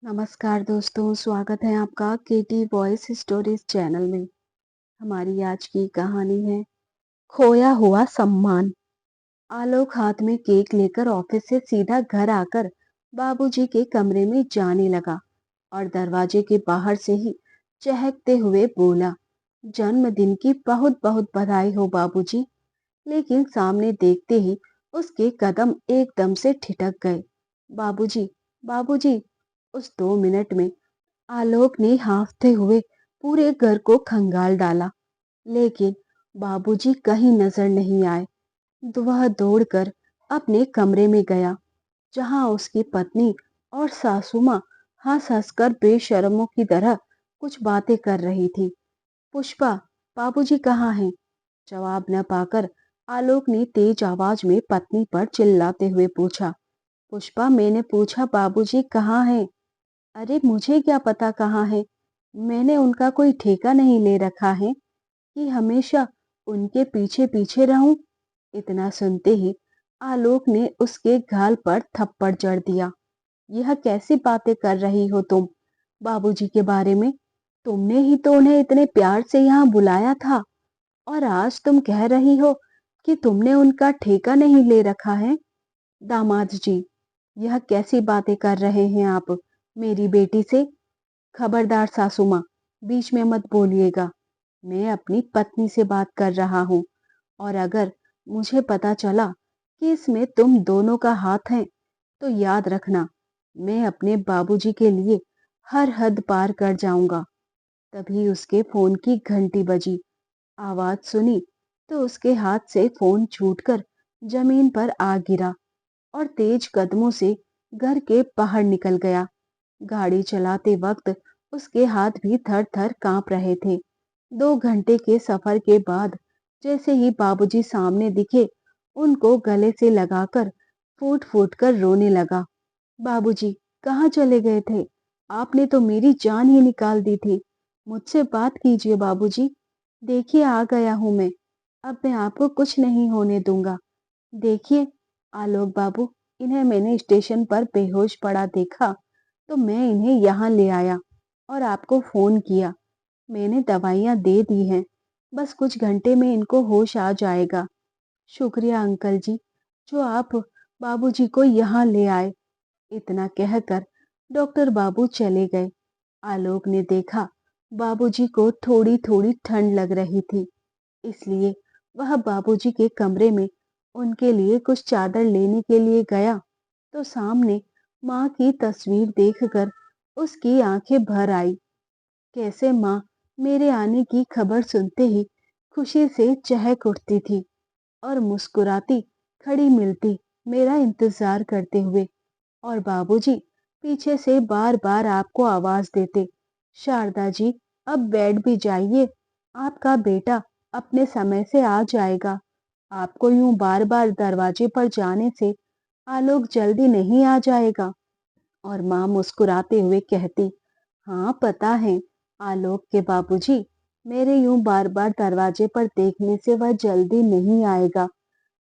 नमस्कार दोस्तों, स्वागत है आपका केटी वॉइस स्टोरीज चैनल में। हमारी आज की कहानी है खोया हुआ सम्मान। आलोक हाथ में केक लेकर ऑफिस से सीधा घर आकर बाबूजी के कमरे में जाने लगा और दरवाजे के बाहर से ही चहकते हुए बोला, जन्मदिन की बहुत बहुत बधाई हो बाबूजी। लेकिन सामने देखते ही उसके कदम एकदम से ठिठक गए। बाबूजी, बाबूजी। उस 2 मिनट में आलोक ने हाँफते हुए पूरे घर को खंगाल डाला, लेकिन बाबूजी कहीं नजर नहीं आए। वह दौड़कर अपने कमरे में गया, जहां उसकी पत्नी और सासू माँ हंस हंसकर बेशर्मों की तरह कुछ बातें कर रही थी। पुष्पा, बाबूजी कहाँ हैं? जवाब न पाकर आलोक ने तेज आवाज में पत्नी पर चिल्लाते हुए पूछा। पुष्पा, मैंने पूछा बाबूजी कहाँ हैं? अरे मुझे क्या पता कहाँ है। मैंने उनका कोई ठेका नहीं ले रखा है कि हमेशा उनके पीछे पीछे रहूं। इतना सुनते ही आलोक ने उसके गाल पर थप्पड़ जड़ दिया। यह कैसी बातें कर रही हो तुम बाबूजी के बारे में? तुमने ही तो उन्हें इतने प्यार से यहाँ बुलाया था, और आज तुम कह रही हो कि तुमने उनका ठेका नहीं ले रखा है। दामाद जी, यह कैसी बातें कर रहे हैं आप मेरी बेटी से? खबरदार सासू माँ, बीच में मत बोलिएगा। मैं अपनी पत्नी से बात कर रहा हूँ, और अगर मुझे पता चला कि इसमें तुम दोनों का हाथ है, तो याद रखना, मैं अपने बाबूजी के लिए हर हद पार कर जाऊंगा। तभी उसके फोन की घंटी बजी। आवाज सुनी तो उसके हाथ से फोन छूटकर जमीन पर आ गिरा और तेज कदमों से घर के बाहर निकल गया। गाड़ी चलाते वक्त उसके हाथ भी थर थर कांप रहे थे। 2 घंटे के सफर के बाद जैसे ही बाबूजी सामने दिखे, उनको गले से लगाकर फूट फूट कर रोने लगा। बाबूजी, कहाँ चले गए थे? आपने तो मेरी जान ही निकाल दी थी। मुझसे बात कीजिए बाबूजी। देखिए, आ गया हूं मैं। अब मैं आपको कुछ नहीं होने दूंगा। देखिए आलोक बाबू, इन्हें मैंने स्टेशन पर बेहोश पड़ा देखा, तो मैं इन्हें यहाँ ले आया और आपको फोन किया। मैंने दवाइयाँ दे दी हैं, बस कुछ घंटे में इनको होश आ जाएगा। शुक्रिया अंकल जी, जो आप बाबूजी को यहाँ ले आए। इतना कहकर डॉक्टर बाबू चले गए। आलोक ने देखा बाबूजी को थोड़ी थोड़ी ठंड लग रही थी, इसलिए वह बाबूजी के कमरे में उनके लिए कुछ चादर लेने के लिए गया, तो सामने माँ की तस्वीर देखकर उसकी आंखें भर आई। कैसे माँ मेरे आने की खबर सुनते ही खुशी से चहक उठती थी और मुस्कुराती खड़ी मिलती मेरा इंतजार करते हुए, और बाबूजी पीछे से बार बार आपको आवाज देते, शारदा जी, अब बैठ भी जाइए, आपका बेटा अपने समय से आ जाएगा। आपको यूं बार बार दरवाजे पर जाने से आलोक जल्दी नहीं आ जाएगा। और माँ मुस्कुराते हुए कहती, हाँ पता है आलोक के बाबूजी, मेरे यूं बार बार दरवाजे पर देखने से वह जल्दी नहीं आएगा,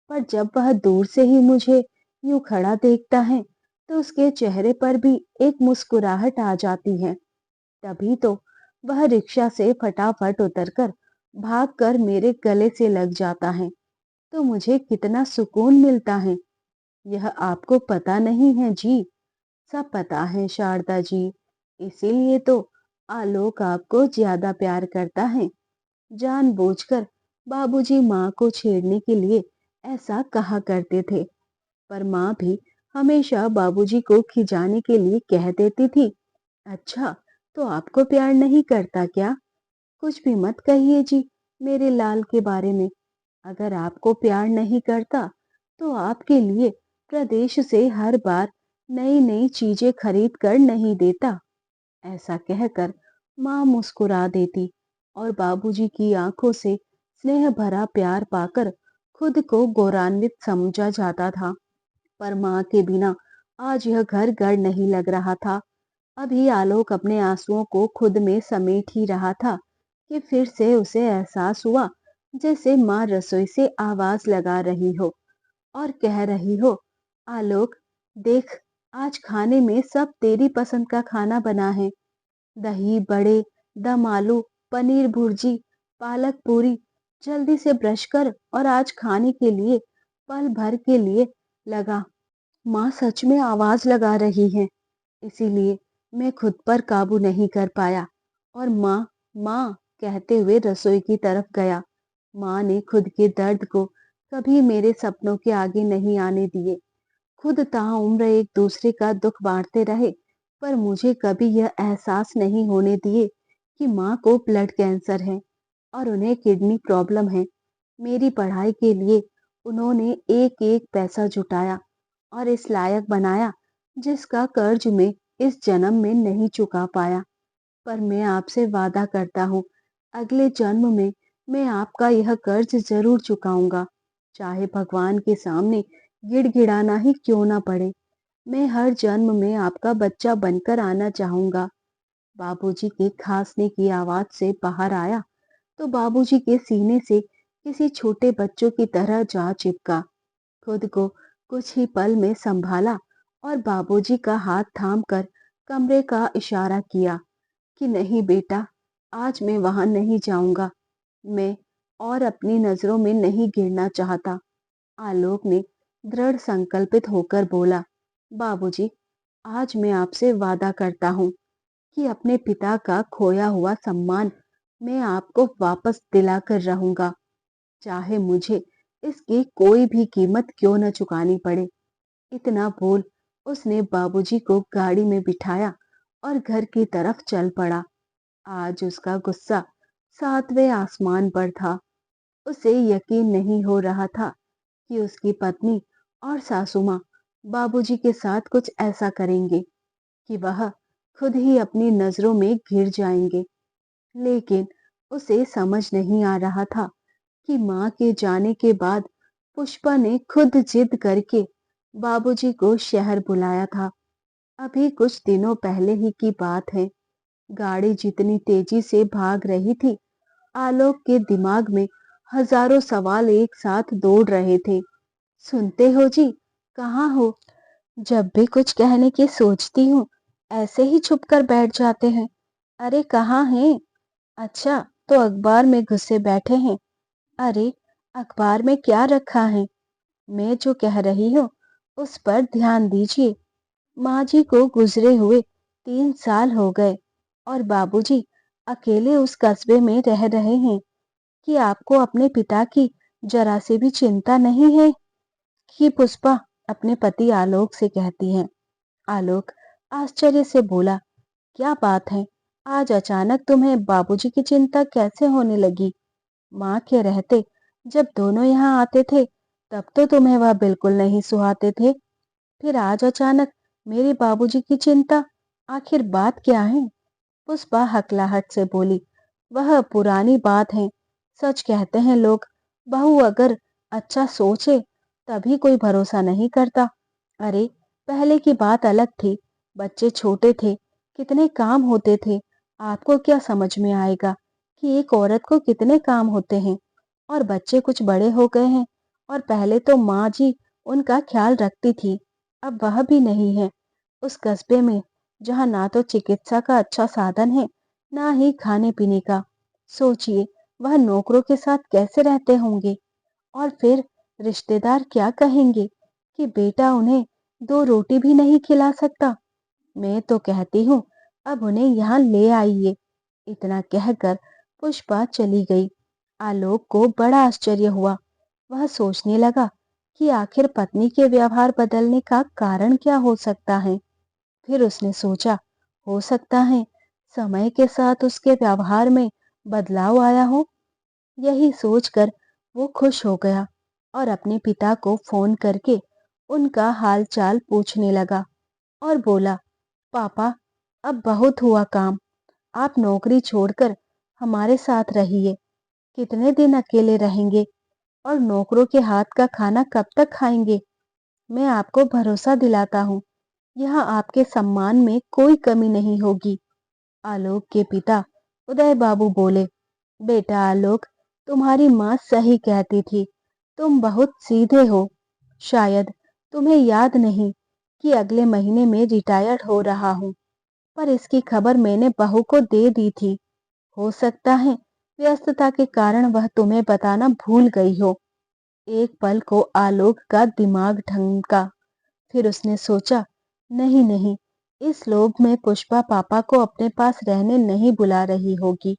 पर जब वह दूर से ही मुझे यूं खड़ा देखता है, तो उसके चेहरे पर भी एक मुस्कुराहट आ जाती है। तभी तो वह रिक्शा से फटाफट उतरकर भागकर मेरे गले से लग जाता है, तो मुझे कितना सुकून मिलता है। यह आपको पता नहीं है जी? सब पता है शारदा जी, इसीलिए तो आलोक आपको ज्यादा प्यार करता है। जानबूझकर बाबूजी माँ को छेड़ने के लिए ऐसा कहा करते थे, पर माँ भी हमेशा बाबूजी को खिजाने के लिए कह देती थी, अच्छा, तो आपको प्यार नहीं करता क्या? कुछ भी मत कहिए जी मेरे लाल के बारे में। अगर आपको प्यार नहीं करता, तो आपके लिए प्रदेश से हर बार नई नई चीजें खरीद कर नहीं देता। ऐसा कहकर माँ मुस्कुरा देती और बाबूजी की आंखों से स्नेह भरा प्यार पाकर खुद को गौरवान्वित समझा जाता था। पर माँ के बिना आज यह घर घर नहीं लग रहा था। अभी आलोक अपने आंसुओं को खुद में समेट ही रहा था कि फिर से उसे एहसास हुआ, जैसे माँ रसोई से आवाज लगा रही हो और कह रही हो, आलोक देख, आज खाने में सब तेरी पसंद का खाना बना है। दही बड़े, दम आलू, पनीर भुर्जी, पालक पूरी। जल्दी से ब्रश कर और आज खाने के लिए पल भर के लिए लगा। माँ सच में आवाज लगा रही है, इसीलिए मैं खुद पर काबू नहीं कर पाया और माँ, माँ कहते हुए रसोई की तरफ गया। माँ ने खुद के दर्द को कभी मेरे सपनों के आगे नहीं आने दिए। खुद ताउम्र एक दूसरे का दुख बांटते रहे, पर मुझे कभी यह एहसास नहीं होने दिए कि माँ को ब्लड कैंसर है और उन्हें किडनी प्रॉब्लम है। मेरी पढ़ाई के लिए उन्होंने एक एक पैसा जुटाया और इस लायक बनाया, जिसका कर्ज में इस जन्म में नहीं चुका पाया। पर मैं आपसे वादा करता हूँ, अगले जन्म में मैं आपका यह कर्ज जरूर चुकाऊंगा, चाहे भगवान के सामने गिड़गिड़ाना ही क्यों ना पड़े। मैं हर जन्म में आपका बच्चा बनकर आना चाहूंगा। बाबूजी के खांसने की आवाज से बाहर आया तो बाबूजी के सीने से किसी छोटे बच्चों की तरह जा चिपका। खुद को कुछ ही पल में संभाला और बाबूजी का हाथ थामकर कमरे का इशारा किया कि नहीं बेटा, आज मैं वहां नहीं जाऊंगा। मैं और अपनी नजरों में नहीं गिरना चाहता। आलोक ने दृढ़ संकल्पित होकर बोला, बाबूजी, आज मैं आपसे वादा करता हूँ कि अपने पिता का खोया हुआ सम्मान मैं आपको वापस दिला कर रहूंगा, चाहे मुझे इसकी कोई भी कीमत क्यों न चुकानी पड़े। इतना बोल उसने बाबूजी को गाड़ी में बिठाया और घर की तरफ चल पड़ा। आज उसका गुस्सा सातवें आसमान पर था। उसे यकीन नहीं हो रहा था कि उसकी पत्नी और सासू माँ बाबूजी के साथ कुछ ऐसा करेंगे कि वह खुद ही अपनी नजरों में घिर जाएंगे। लेकिन उसे समझ नहीं आ रहा था कि माँ के जाने के बाद पुष्पा ने खुद जिद करके बाबूजी को शहर बुलाया था। अभी कुछ दिनों पहले ही की बात है। गाड़ी जितनी तेजी से भाग रही थी, आलोक के दिमाग में हजारों सवाल एक साथ दौड़ रहे थे। सुनते हो जी, कहाँ हो? जब भी कुछ कहने की सोचती हूँ, ऐसे ही छुप कर बैठ जाते हैं। अरे कहाँ हैं? अच्छा, तो अखबार में घुसे बैठे हैं। अरे, अखबार में क्या रखा है? मैं जो कह रही हूँ उस पर ध्यान दीजिए। माँ जी को गुजरे हुए 3 साल हो गए और बाबूजी अकेले उस कस्बे में रह रहे हैं। कि आपको अपने पिता की जरा से भी चिंता नहीं है? कि पुष्पा अपने पति आलोक से कहती है। आलोक आश्चर्य से बोला, क्या बात है, आज अचानक तुम्हें बाबूजी की चिंता कैसे होने लगी? माँ के रहते जब दोनों यहाँ आते थे तब तो तुम्हें वह बिल्कुल नहीं सुहाते थे, फिर आज अचानक मेरे बाबूजी की चिंता, आखिर बात क्या है? पुष्पा हकलाहट से बोली, वह पुरानी बात है। सच कहते हैं लोग, बहू अगर अच्छा सोचे तभी कोई भरोसा नहीं करता। अरे, पहले की बात अलग थी, बच्चे छोटे थे, कितने काम होते थे। आपको क्या समझ में आएगा कि एक औरत को कितने काम होते हैं। और बच्चे कुछ बड़े हो गए हैं और पहले तो माँ जी उनका ख्याल रखती थी, अब वह भी नहीं है। उस कस्बे में जहाँ ना तो चिकित्सा का अच्छा साधन है, ना ही खाने पीने का। सोचिए, वह नौकरों के साथ कैसे रहते होंगे। और फिर रिश्तेदार क्या कहेंगे कि बेटा उन्हें 2 रोटी भी नहीं खिला सकता। मैं तो कहती हूँ, अब उन्हें यहाँ ले आइए। इतना कहकर पुष्पा चली गई। आलोक को बड़ा आश्चर्य हुआ। वह सोचने लगा कि आखिर पत्नी के व्यवहार बदलने का कारण क्या हो सकता है। फिर उसने सोचा, हो सकता है समय के साथ उसके व्यवहार में बदलाव आया हो। यही सोचकर वो खुश हो गया और अपने पिता को फोन करके उनका हालचाल पूछने लगा और बोला, पापा, अब बहुत हुआ काम, आप नौकरी छोड़कर हमारे साथ रहिए। कितने दिन अकेले रहेंगे और नौकरों के हाथ का खाना कब तक खाएंगे? मैं आपको भरोसा दिलाता हूँ, यहाँ आपके सम्मान में कोई कमी नहीं होगी। आलोक के पिता उदय बाबू बोले, बेटा आलोक, तुम्हारी माँ सही कहती थी, तुम बहुत सीधे हो। शायद तुम्हें याद नहीं कि अगले महीने में रिटायर्ड हो रहा हूँ, पर इसकी खबर मैंने बहू को दे दी थी। हो सकता है व्यस्तता के कारण वह तुम्हें बताना भूल गई हो। एक पल को आलोक का दिमाग ठनका। फिर उसने सोचा, नहीं नहीं, इस लोभ में पुष्पा पापा को अपने पास रहने नहीं बुला रही होगी।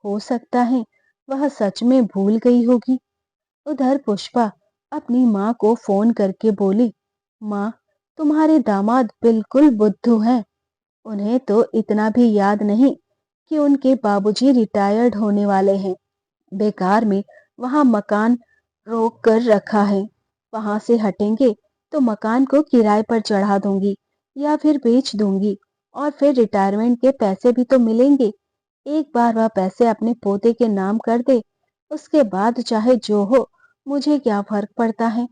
हो सकता है वह सच में भूल गई होगी। उधर पुष्पा अपनी माँ को फोन करके बोली, माँ, तुम्हारे दामाद बिल्कुल बुद्धू हैं। उन्हें तो इतना भी याद नहीं कि उनके बाबूजी रिटायर्ड होने वाले हैं। बेकार में वहां मकान रोक कर रखा है। वहां से हटेंगे तो मकान को किराए पर चढ़ा दूंगी या फिर बेच दूंगी, और फिर रिटायरमेंट के पैसे भी तो मिलेंगे। एक बार वह पैसे अपने पोते के नाम कर दे, उसके बाद चाहे जो हो, मुझे क्या फर्क पड़ता है।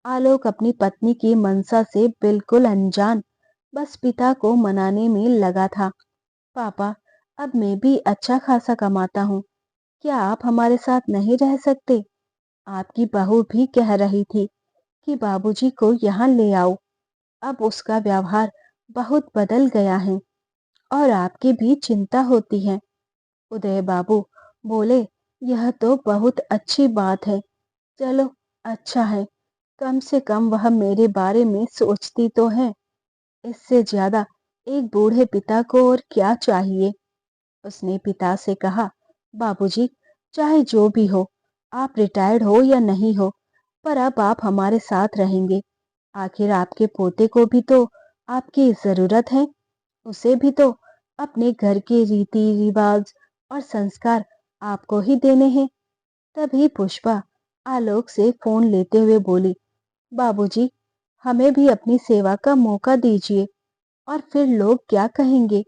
आलोक अपनी पत्नी की मंशा से बिल्कुल अनजान बस पिता को मनाने में लगा था। पापा, अब मैं भी अच्छा खासा कमाता हूँ, क्या आप हमारे साथ नहीं रह सकते? आपकी बहू भी कह रही थी कि बाबूजी को यहाँ ले आओ। अब उसका व्यवहार बहुत बदल गया है और आपकी भी चिंता होती है। उदय बाबू बोले, यह तो बहुत अच्छी बात है। चलो, अच्छा है, कम से कम वह मेरे बारे में सोचती तो है। इससे ज्यादा एक बूढ़े पिता को और क्या चाहिए। उसने पिता से कहा, बाबूजी, चाहे जो भी हो, आप रिटायर्ड हो या नहीं हो, पर अब आप हमारे साथ रहेंगे। आखिर आपके पोते को भी तो आपकी जरूरत है। उसे भी तो अपने घर के रीति रिवाज और संस्कार आपको ही देने हैं। तभी पुष्पा आलोक से फोन लेते हुए बोली, बाबूजी, हमें भी अपनी सेवा का मौका दीजिए। और फिर लोग क्या कहेंगे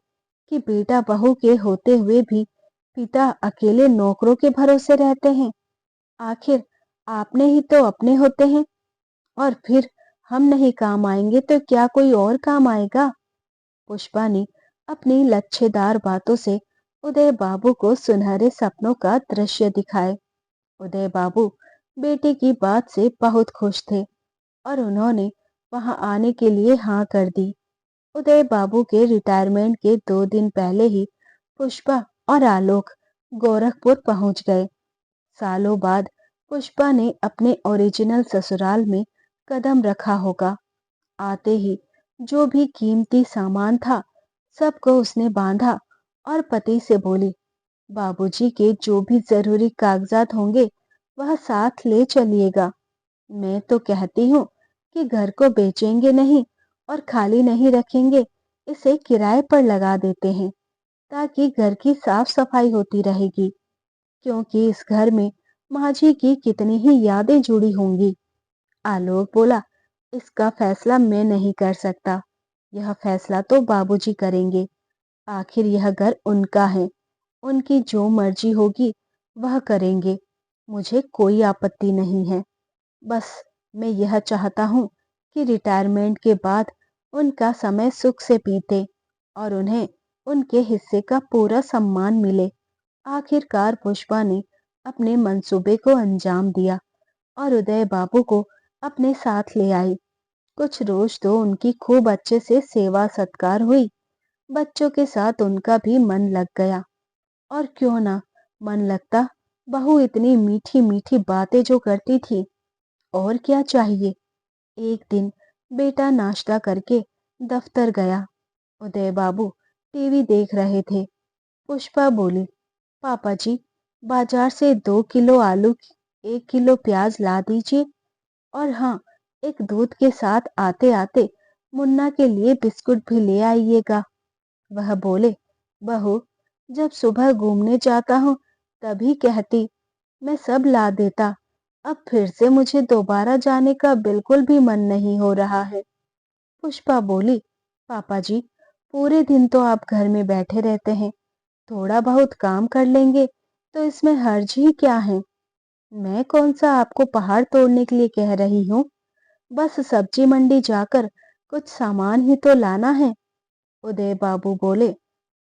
कि बेटा बहू के होते हुए भी पिता अकेले नौकरों के भरोसे रहते हैं। आखिर आपने ही तो अपने होते हैं, और फिर हम नहीं काम आएंगे तो क्या कोई और काम आएगा? पुष्पा ने अपनी लच्छेदार बातों से उदय बाबू को सुनहरे सपनों का दृश्य दिखाए। उदय बाबू बेटे की बात से बहुत खुश थे और उन्होंने वहां आने के लिए हाँ कर दी। उदय बाबू के रिटायरमेंट के 2 दिन पहले ही पुष्पा और आलोक गोरखपुर पहुंच गए। सालों बाद पुष्पा ने अपने ओरिजिनल ससुराल में कदम रखा होगा। आते ही जो भी कीमती सामान था, सबको उसने बांधा और पति से बोली, बाबूजी के जो भी जरूरी कागजात होंगे वह साथ ले चलिएगा। मैं तो कहती हूँ कि घर को बेचेंगे नहीं और खाली नहीं रखेंगे, इसे किराए पर लगा देते हैं, ताकि घर की साफ सफाई होती रहेगी। क्योंकि इस घर में माझी की कितनी ही यादें जुड़ी होंगी। आलोक बोला, इसका फैसला मैं नहीं कर सकता, यह फैसला तो बाबूजी करेंगे। आखिर यह घर उनका है, उनकी जो मर्जी होगी वह करेंगे। मुझे कोई आपत्ति नहीं है। बस मैं यह चाहता हूँ कि रिटायरमेंट के बाद उनका समय सुख से बीते और उन्हें उनके हिस्से का पूरा सम्मान मिले। आखिरकार पुष्पा ने अपने मंसूबे को अंजाम दिया और उदय बाबू को अपने साथ ले आई। कुछ रोज तो उनकी खूब अच्छे से सेवा सत्कार हुई। बच्चों के साथ उनका भी मन लग गया। और क्यों ना मन लगता, बहू इतनी मीठी मीठी बातें जो करती थी, और क्या चाहिए। एक दिन बेटा नाश्ता करके दफ्तर गया। उदय बाबू टीवी देख रहे थे। पुष्पा बोली, पापा जी, बाजार से 2 किलो आलू, 1 किलो प्याज ला दीजिए, और हाँ, एक दूध के साथ आते आते मुन्ना के लिए बिस्कुट भी ले आइएगा। वह बोले, बहू, जब सुबह घूमने जाता हूँ तभी कहती, मैं सब ला देता। अब फिर से मुझे दोबारा जाने का बिल्कुल भी मन नहीं हो रहा है। पुष्पा बोली, पापा जी, पूरे दिन तो आप घर में बैठे रहते हैं, थोड़ा बहुत काम कर लेंगे तो इसमें हर्ज ही क्या है। मैं कौन सा आपको पहाड़ तोड़ने के लिए कह रही हूँ। बस सब्जी मंडी जाकर कुछ सामान ही तो लाना है। उदय बाबू बोले,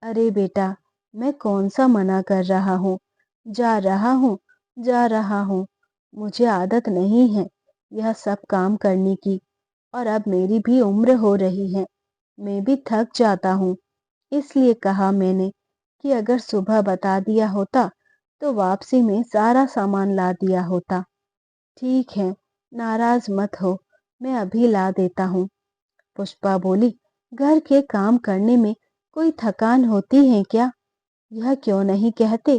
अरे बेटा, मैं कौन सा मना कर रहा हूँ, जा रहा हूँ, जा रहा हूँ। मुझे आदत नहीं है यह सब काम करने की। और अब मेरी भी उम्र हो रही है, मैं भी थक जाता हूँ। इसलिए कहा मैंने कि अगर सुबह बता दिया होता तो वापसी में सारा सामान ला दिया होता। ठीक है, नाराज मत हो, मैं अभी ला देता हूँ। पुष्पा बोली, घर के काम करने में कोई थकान होती है क्या? यह क्यों नहीं कहते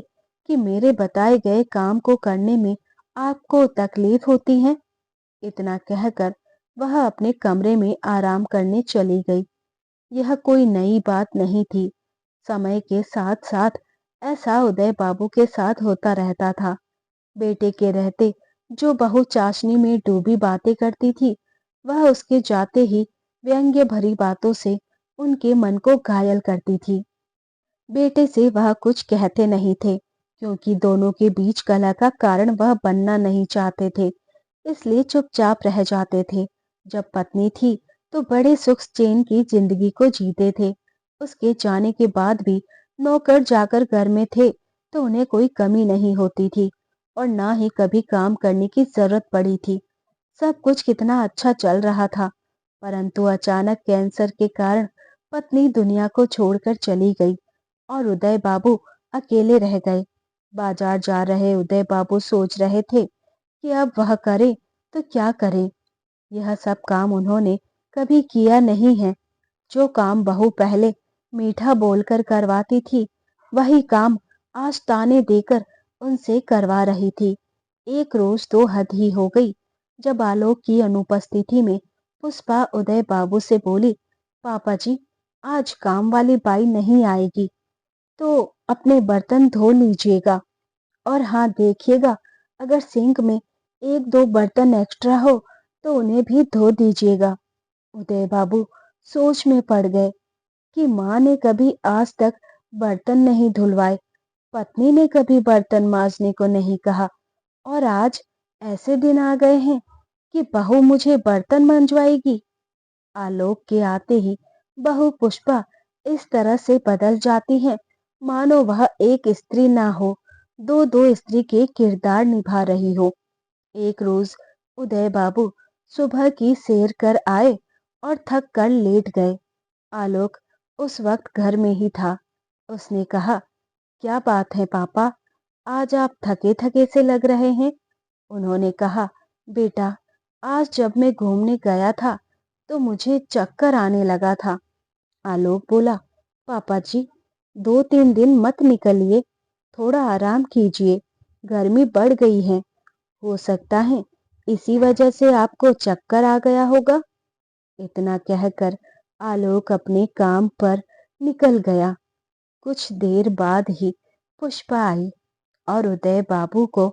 कि मेरे बताए गए काम को करने में आपको तकलीफ होती है? इतना कहकर वह अपने कमरे में आराम करने चली गई। यह कोई नई बात नहीं थी। समय के साथ साथ ऐसा उदय बाबू के साथ होता रहता था। बेटे के रहते जो बहू चाशनी में डूबी बातें करती थी, वह उसके जाते ही व्यंग्य भरी बातों से उनके मन को घायल करती थी। बेटे से वह कुछ कहते नहीं थे, क्योंकि दोनों के बीच कलह का कारण वह बनना नहीं चाहते थे, इसलिए चुपचाप रह जाते थे। जब पत्नी थी तो बड़े सुख चैन की जिंदगी को जीते थे। उसके जाने के बाद भी नौकर जाकर घर में थे तो उन्हें कोई कमी नहीं होती थी और ना ही कभी काम करने की जरूरत पड़ी थी। सब कुछ कितना अच्छा चल रहा था, परंतु अचानक कैंसर के कारण पत्नी दुनिया को छोड़कर चली गई और उदय बाबू अकेले रह गए। बाजार जा रहे उदय बाबू सोच रहे थे कि अब वह करे तो क्या करे। यह सब काम उन्होंने कभी किया नहीं है। जो काम बहू पहले मीठा बोलकर करवाती थी, वही काम आज ताने देकर उनसे करवा रही थी। एक रोज तो हद ही हो गई, जब आलोक की अनुपस्थिति में पुष्पा उदय बाबू से बोली, पापा जी, आज काम वाली बाई नहीं आएगी तो अपने बर्तन धो लीजिएगा, और हाँ देखिएगा, अगर सिंक में एक दो बर्तन एक्स्ट्रा हो तो उन्हें भी धो दीजिएगा। उदय बाबू सोच में पड़ गए कि माँ ने कभी आज तक बर्तन नहीं धुलवाए, पत्नी ने कभी बर्तन मांजने को नहीं कहा, और आज ऐसे दिन आ गए हैं कि बहू मुझे बर्तन मंजवाएगी। आलोक के आते ही बहू पुष्पा इस तरह से बदल जाती है मानो वह एक स्त्री ना हो, दो दो स्त्री के किरदार निभा रही हो। एक रोज उदय बाबू सुबह की सैर कर आए और थक कर लेट गए। आलोक उस वक्त घर में ही था। उसने कहा, क्या बात है पापा, आज आप थके थके से लग रहे हैं। उन्होंने कहा, बेटा, आज जब मैं घूमने गया था तो मुझे चक्कर आने लगा था। आलोक बोला, पापा जी, 2-3 दिन मत निकलिए, थोड़ा आराम कीजिए, गर्मी बढ़ गई है, हो सकता है इसी वजह से आपको चक्कर आ गया होगा। इतना कहकर आलोक अपने काम पर निकल गया। कुछ देर बाद ही पुष्पा आई और उदय बाबू को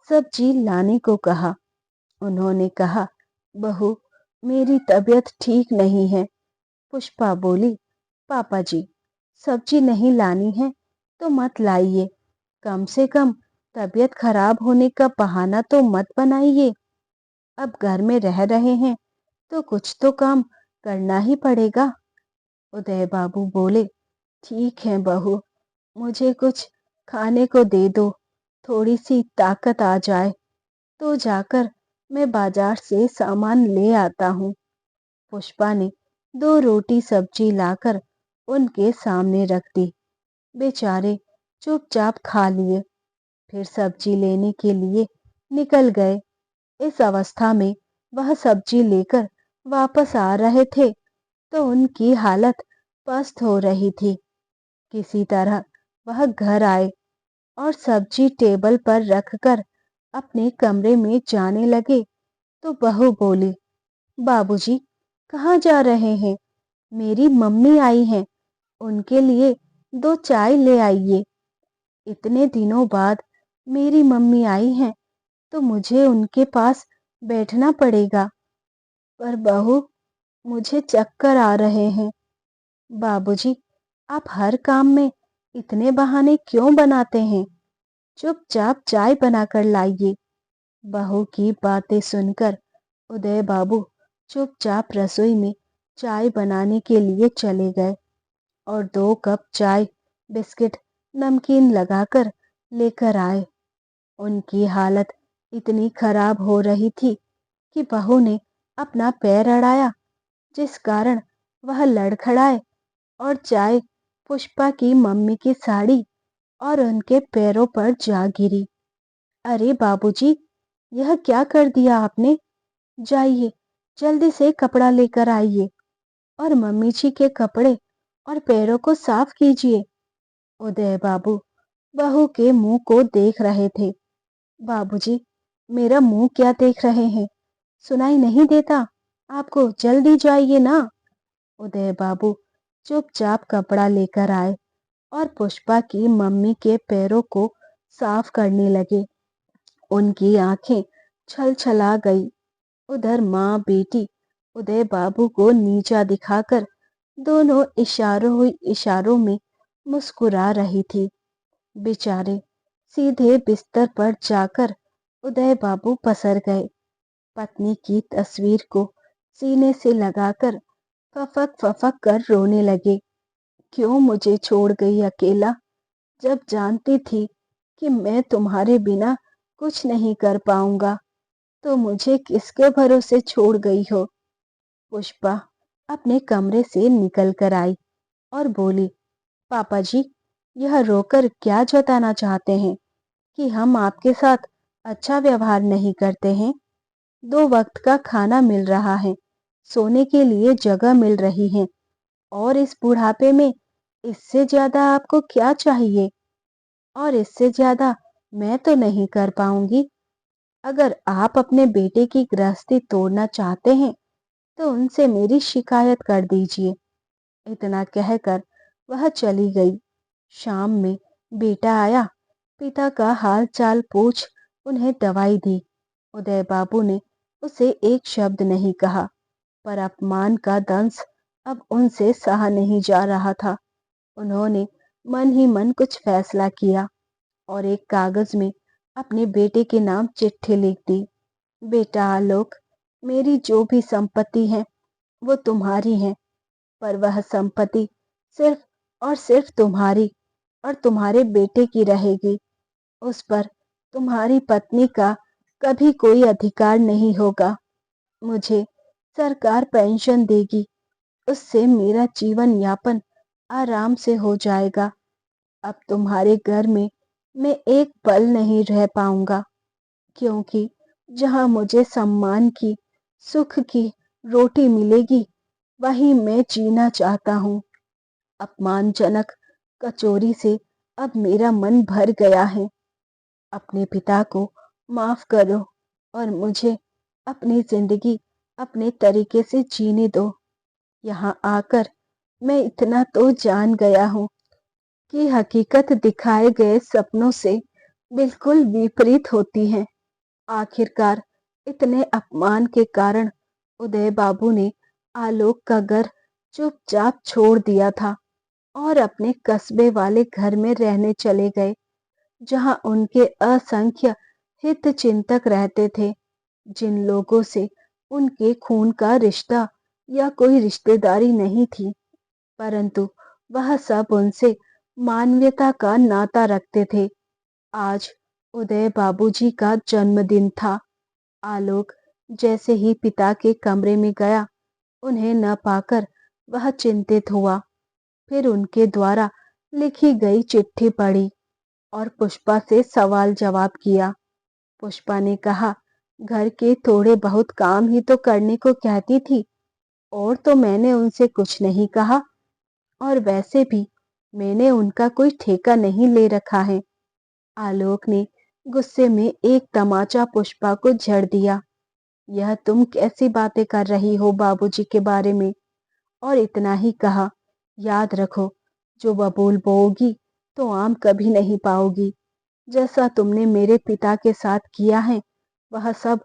सब्जी लाने को कहा। उन्होंने कहा, बहू, मेरी तबीयत ठीक नहीं है। पुष्पा बोली, पापा जी, सब्जी नहीं लानी है तो मत लाइए, कम से कम तबीयत खराब होने का बहाना तो मत बनाइए। अब घर में रह रहे हैं तो कुछ तो काम करना ही पड़ेगा। उदय बाबू बोले, ठीक है बहू, मुझे कुछ खाने को दे दो, थोड़ी सी ताकत आ जाए तो जाकर मैं बाजार से सामान ले आता हूँ। पुष्पा ने 2 रोटी सब्जी लाकर उनके सामने रख दी। बेचारे चुपचाप खा लिए, फिर सब्जी लेने के लिए निकल गए। इस अवस्था में वह सब्जी लेकर वापस आ रहे थे तो उनकी हालत पस्त हो रही थी। किसी तरह वह घर आए और सब्जी टेबल पर रखकर अपने कमरे में जाने लगे तो बहू बोली, बाबूजी, कहाँ जा रहे हैं? मेरी मम्मी आई हैं, उनके लिए 2 चाय ले आइए। इतने दिनों बाद मेरी मम्मी आई हैं तो मुझे उनके पास बैठना पड़ेगा। पर बहू, मुझे चक्कर आ रहे हैं। बाबूजी, आप हर काम में इतने बहाने क्यों बनाते हैं? चुपचाप चाय बनाकर लाइए। बहू की बातें सुनकर उदय बाबू चुपचाप रसोई में चाय बनाने के लिए चले गए और 2 कप चाय, बिस्किट, नमकीन लगाकर लेकर आए। उनकी हालत इतनी खराब हो रही थी कि बहू ने अपना पैर अड़ाया, जिस कारण वह लड़खड़ाए और चाय पुष्पा की मम्मी की साड़ी और उनके पैरों पर जा गिरी। अरे बाबूजी, यह क्या कर दिया आपने? जाइए, जल्दी से कपड़ा लेकर आइए और मम्मी जी के कपड़े और पैरों को साफ कीजिए। उदय बाबू बहू के मुंह को देख रहे थे। बाबूजी, मेरा मुंह क्या देख रहे हैं? सुनाई नहीं देता आपको? जल्दी जाइए ना। उदय बाबू चुपचाप कपड़ा लेकर आए और पुष्पा की मम्मी के पैरों को साफ करने लगे। उनकी आंखें छलछला गई। उधर माँ बेटी उदय बाबू को नीचा दिखाकर दोनों इशारों में मुस्कुरा रही थी। बेचारे सीधे बिस्तर पर जाकर उदय बाबू पसर गए। पत्नी की तस्वीर को सीने से लगाकर फफक फफक कर रोने लगे। क्यों मुझे छोड़ गई अकेला, जब जानती थी कि मैं तुम्हारे बिना कुछ नहीं कर पाऊंगा, तो मुझे किसके भरोसे छोड़ गई हो? पुष्पा अपने कमरे से निकल कर आई और बोली, पापा जी, यह रोकर क्या जताना चाहते हैं कि हम आपके साथ अच्छा व्यवहार नहीं करते हैं? 2 वक्त का खाना मिल रहा है, सोने के लिए जगह मिल रही है, और इस बुढ़ापे में इससे ज्यादा आपको क्या चाहिए? और इससे ज्यादा मैं तो नहीं कर पाऊंगी। अगर आप अपने बेटे की गृहस्थी तोड़ना चाहते हैं तो उनसे मेरी शिकायत कर दीजिए। इतना कहकर वह चली गई। शाम में बेटा आया। पिता का हाल चाल पूछ उन्हें दवाई दी। उदय बाबू ने उसे एक शब्द नहीं कहा, पर अपमान का दंश अब उनसे सहा नहीं जा रहा था। उन्होंने मन ही मन कुछ फैसला किया और एक कागज में अपने बेटे के नाम चिट्ठी लिख दी। बेटा आलोक, मेरी जो भी संपत्ति है वो तुम्हारी है, पर वह संपत्ति सिर्फ और सिर्फ तुम्हारी और तुम्हारे बेटे की रहेगी। उस पर तुम्हारी पत्नी का कभी कोई अधिकार नहीं होगा। मुझे सरकार पेंशन देगी, उससे मेरा जीवन यापन आराम से हो जाएगा। अब तुम्हारे घर में मैं एक पल नहीं रह पाऊंगा, क्योंकि जहां मुझे सम्मान की, सुख की रोटी मिलेगी, वहीं मैं जीना चाहता हूँ। अपमानजनक कचोरी से अब मेरा मन भर गया है। अपने पिता को माफ करो और मुझे अपनी जिंदगी अपने तरीके से जीने दो। यहाँ आकर मैं इतना तो जान गया हूँ कि हकीकत दिखाए गए सपनों से बिल्कुल विपरीत होती है। आखिरकार इतने अपमान के कारण उदय बाबू ने आलोक का घर चुपचाप छोड़ दिया था और अपने कस्बे वाले घर में रहने चले गए, जहां उनके असंख्य हित चिंतक रहते थे, जिन लोगों से उनके खून का रिश्ता या कोई रिश्तेदारी नहीं थी, परंतु वह सब उनसे मानवीयता का नाता रखते थे। आज उदय बाबूजी का जन्मदिन था। आलोक जैसे ही पिता के कमरे में गया, उन्हें न पाकर वह चिंतित हुआ। फिर उनके द्वारा लिखी गई चिट्ठी पढ़ी और पुष्पा से सवाल जवाब किया। पुष्पा ने कहा, घर के थोड़े बहुत काम ही तो करने को कहती थी, और तो मैंने उनसे कुछ नहीं कहा, और वैसे भी मैंने उनका कोई ठेका नहीं ले रखा है। आलोक ने गुस्से में एक तमाचा पुष्पा को झड़ दिया। यह तुम कैसी बातें कर रही हो बाबूजी के बारे में? और इतना ही कहा, याद रखो, जो बबूल बोओगी तो आम कभी नहीं पाओगी। जैसा तुमने मेरे पिता के साथ किया है, वह सब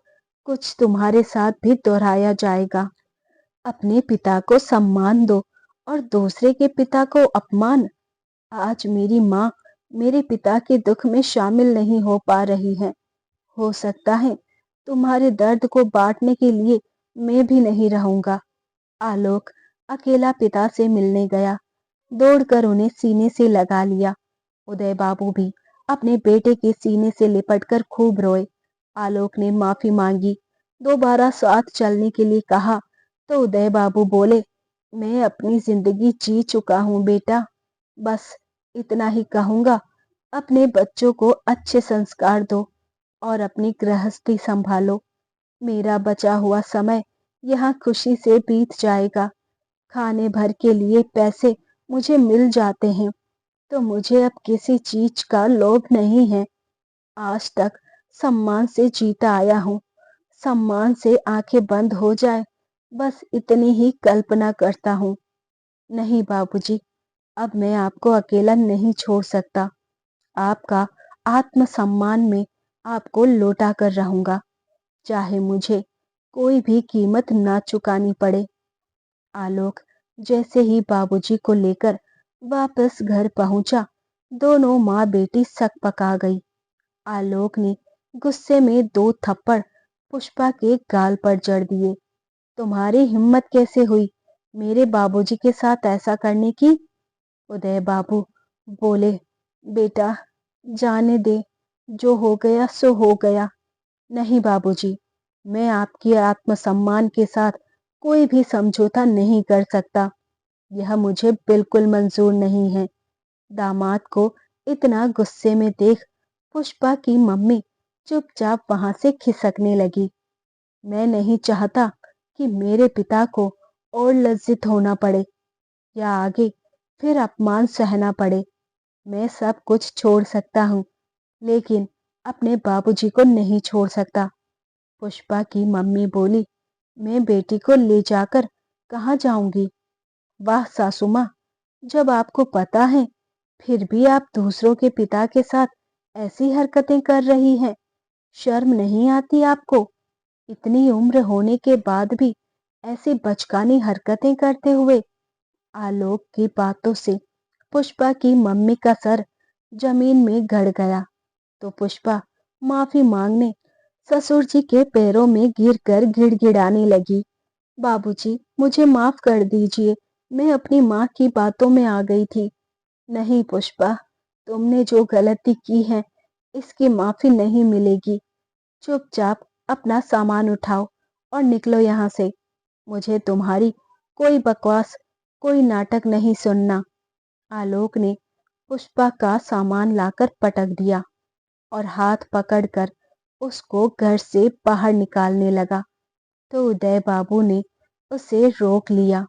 कुछ तुम्हारे साथ भी दोहराया जाएगा। अपने पिता को सम्मान दो और दूसरे के पिता को अपमान। आज मेरी माँ मेरे पिता के दुख में शामिल नहीं हो पा रही है। हो सकता है तुम्हारे दर्द को बांटने के लिए मैं भी नहीं रहूंगा। आलोक अकेला पिता से मिलने गया, दौड़कर उन्हें सीने से लगा लिया। उदय बाबू भी अपने बेटे के सीने से लिपटकर खूब रोए। आलोक ने माफी मांगी दोबारा साथ चलने के लिए कहा तो उदय बाबू बोले, मैं अपनी जिंदगी जी चुका हूँ बेटा, बस इतना ही कहूँगा। अपने बच्चों को अच्छे संस्कार दो और अपनी गृहस्थी संभालो। मेरा बचा हुआ समय यहाँ खुशी से बीत जाएगा। खाने भर के लिए पैसे मुझे मिल जाते हैं तो मुझे अब किसी चीज का लोभ नहीं है। आज तक सम्मान से जीता आया हूँ। सम्मान से आंखें बंद हो जाए, बस इतनी ही कल्पना करता हूँ। नहीं बाबूजी, अब मैं आपको अकेला नहीं छोड़ सकता। आपका आत्मसम्मान में आपको लौटा कर रहूंगा, चाहे मुझे कोई भी कीमत ना चुकानी पड़े। आलोक जैसे ही बाबूजी को लेकर वापस घर पहुंचा, दोनों माँ बेटी सकपका गई। आलोक ने गुस्से में 2 थप्पड़ पुष्पा के गाल पर जड़ दिए। तुम्हारी हिम्मत कैसे हुई मेरे बाबूजी के साथ ऐसा करने की? उदय बाबू बोले, बेटा जाने दे, जो हो गया सो हो गया। नहीं बाबूजी, मैं आपकी आत्मसम्मान के साथ कोई भी समझौता नहीं कर सकता। यह मुझे बिल्कुल मंजूर नहीं है। दामाद को इतना गुस्से में देख पुष्पा की मम्मी चुपचाप वहां से खिसकने लगी। मैं नहीं चाहता कि मेरे पिता को और लज्जित होना पड़े या आगे फिर अपमान सहना पड़े। मैं सब कुछ छोड़ सकता हूँ, लेकिन अपने बाबूजी को नहीं छोड़ सकता। पुष्पा की मम्मी बोली, मैं बेटी को ले जाकर कहाँ जाऊंगी? वाह सासू माँ, जब आपको पता है फिर भी आप दूसरों के पिता के साथ ऐसी हरकतें कर रही हैं। शर्म नहीं आती आपको? इतनी उम्र होने के बाद भी ऐसी बचकानी हरकतें करते हुए। आलोक की बातों से पुष्पा की मम्मी का सर जमीन में गड़ गया तो पुष्पा माफी मांगने ससुर जी के पैरों में गिरकर गिड़गिड़ाने लगी। बाबूजी, मुझे माफ कर दीजिए, मैं अपनी माँ की बातों में आ गई थी। नहीं पुष्पा, तुमने जो गलती की है इसकी माफी नहीं मिलेगी। चुपचाप अपना सामान उठाओ और निकलो यहाँ से। मुझे तुम्हारी कोई बकवास, कोई नाटक नहीं सुनना। आलोक ने पुष्पा का सामान लाकर पटक दिया और हाथ पकड़कर उसको घर से बाहर निकालने लगा तो उदय बाबू ने उसे रोक लिया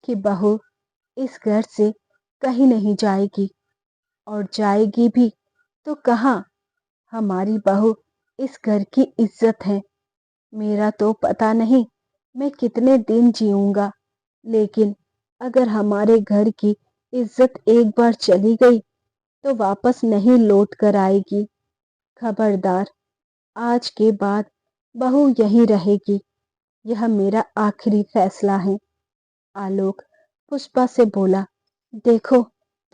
कि बहू इस घर से कहीं नहीं जाएगी, और जाएगी भी तो कहाँ? हमारी बहू इस घर की इज्जत है। मेरा तो पता नहीं मैं कितने दिन जीऊंगा, लेकिन अगर हमारे घर की इज्जत एक बार चली गई तो वापस नहीं लौट कर आएगी। खबरदार, आज के बाद बहू यहीं रहेगी। यह मेरा आखिरी फैसला है। आलोक पुष्पा से बोला, देखो,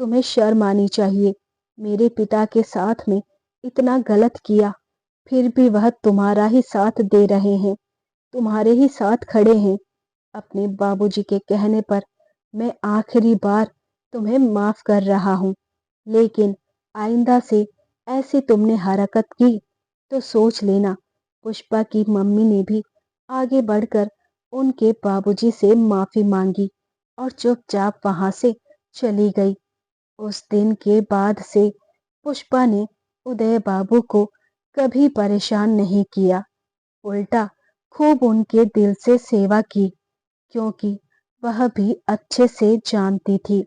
तुम्हें शर्म आनी चाहिए। मेरे पिता के साथ में इतना गलत किया, फिर भी वह तुम्हारा ही साथ दे रहे हैं, तुम्हारे ही साथ खड़े हैं। अपने बाबूजी के कहने पर मैं आखिरी बार तुम्हें माफ कर रहा हूँ, लेकिन आइंदा से ऐसी तुमने हरकत की तो सोच लेना। पुष्पा की मम्मी ने भी आगे बढ़कर उनके बाबूजी से माफी मांगी और चुपचाप वहां से चली गई। उस दिन के बाद से पुष्पा ने उदय बाबू को कभी परेशान नहीं किया, उल्टा खूब उनके दिल से सेवा की, क्योंकि वह भी अच्छे से जानती थी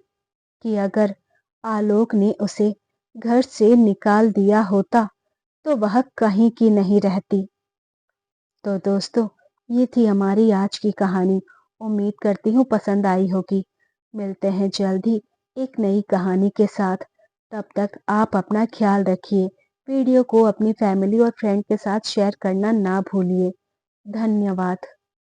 कि अगर आलोक ने उसे घर से निकाल दिया होता तो वह कहीं की नहीं रहती। तो दोस्तों, ये थी हमारी आज की कहानी। उम्मीद करती हूँ पसंद आई होगी। मिलते हैं जल्द ही एक नई कहानी के साथ। तब तक आप अपना ख्याल रखिए। वीडियो को अपनी फैमिली और फ्रेंड के साथ शेयर करना ना भूलिए। धन्यवाद।